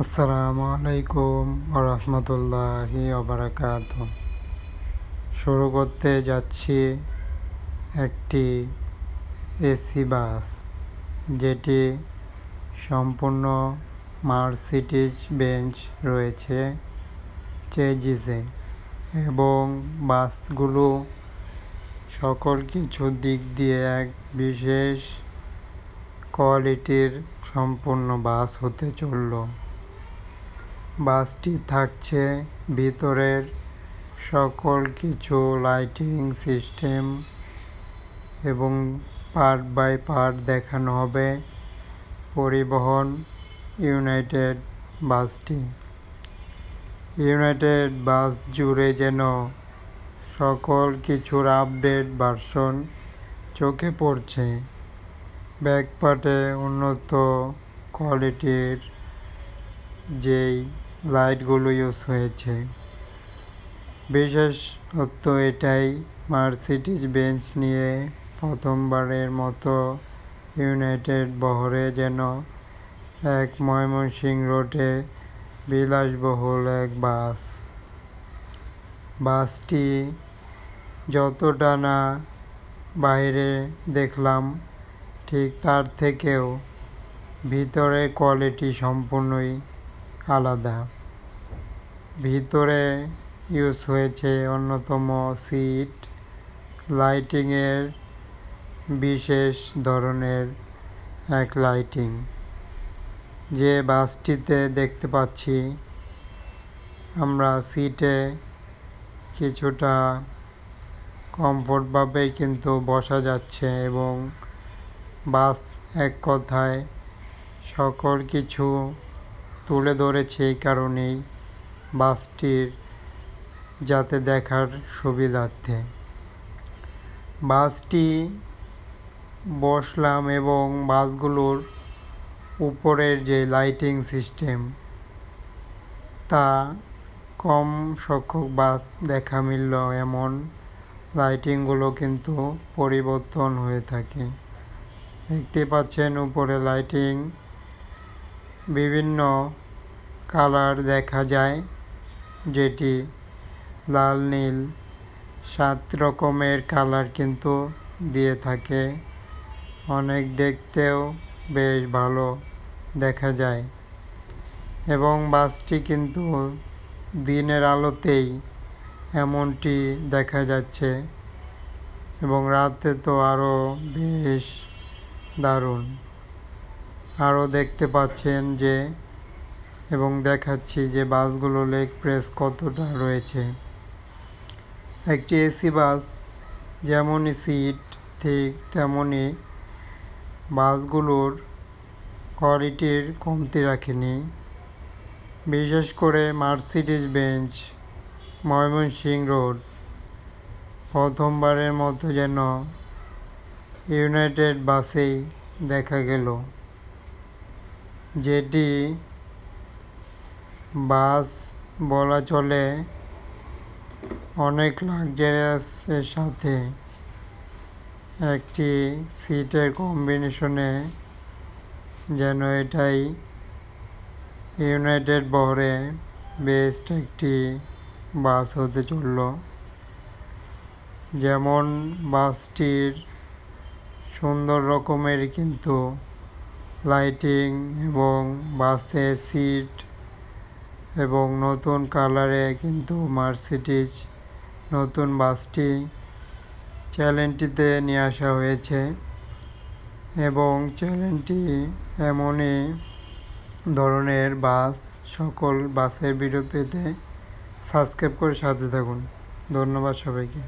আসসালামু আলাইকুম ওরহমতুল্লাহি ওবারাকাতুহ। শুরু করতে যাচ্ছি একটি এসি বাস, যেটি সম্পূর্ণ মার্সিডিজ বেঞ্জ রয়েছে চেজিসে, এবং বাসগুলো সকল কিছু দিক দিয়ে এক বিশেষ কোয়ালিটির সম্পূর্ণ বাস হতে চলল। বাসটি থাকছে ভিতরের সকল কিছু লাইটিং সিস্টেম এবং পার্ট বাই পার্ট দেখানো হবে পরিবহন ইউনাইটেড বাসটি। ইউনাইটেড বাস জুড়ে যেন সকল কিছুর আপডেট ভার্সন চোখে পড়ছে। ব্যাকপার্টে উন্নত কোয়ালিটির যেই লাইটগুলো ইউজ হয়েছে, বিশেষত এটাই মার্সিডিজ বেঞ্জ নিয়ে প্রথমবারের মতো ইউনাইটেড বহরে যেন এক ময়মনসিংহ রোডে বিলাসবহুল এক বাসটি যতটা না বাইরে দেখলাম, ঠিক তার থেকেও ভিতরের কোয়ালিটি সম্পূর্ণই আলাদা। ভিতরে ইউজ হয়েছে অন্যতম সিট, লাইটিংয়ের বিশেষ ধরনের এক লাইটিং, যে বাসটিতে দেখতে পাচ্ছি আমরা সিটে কিছুটা কমফোর্টভাবে কিন্তু বসা যাচ্ছে, এবং বাস এক কথায় সকল কিছু তুলে ধরেছে এই কারণেই বাসটির যাতে দেখার সুবিধার্থে। বাসটি বসলাম এবং বাসগুলোর উপরের যে লাইটিং সিস্টেম, তা কম সংখ্যক বাস দেখা মিলল, এমন লাইটিংগুলো কিন্তু পরিবর্তন হয়ে থাকে। দেখতে পাচ্ছেন উপরে লাইটিং বিভিন্ন কালার দেখা যায়, যেটি লাল, নীল 7 রকমের কালার কিন্তু দিয়ে থাকে। অনেক দেখতেও বেশ ভালো দেখা যায়, এবং বাসটি কিন্তু দিনের আলোতেই এমনটি দেখা যাচ্ছে, এবং রাতে তো আরও বেশ দারুণ। আরও দেখতে পাচ্ছেন যে, এবং দেখাচ্ছি যে বাসগুলো লেগ প্রেস কতটা রয়েছে। একটি এসি বাস যেমনই সিট, ঠিক তেমনই বাসগুলোর কোয়ালিটির কমতি রাখেনি। বিশেষ করে মার্সিডিজ বেঞ্জ ময়মনসিংহ রোড প্রথমবারের মতো যেন ইউনাইটেড বাসেই দেখা গেল, যেটি বাস বলা চলে অনেক লাক্সারিয়াসের সাথে একটি সিটের কম্বিনেশনে যেন এটাই ইউনাইটেড বহরে বেস্ট একটি বাস হতে চলল। যেমন বাসটির সুন্দর রকমের কিন্তু লাইটিং এবং বাসের সিট এবং নতুন কালারে কিন্তু মার্সিডিজ নতুন বাসটি চ্যানেলটিতে নিয়ে আসা হয়েছে, এবং চ্যানেলটি এমনই ধরনের বাস সকল বাসের ভিডিও পেতে সাবস্ক্রাইব করে সাথে থাকুন। ধন্যবাদ সবাইকে।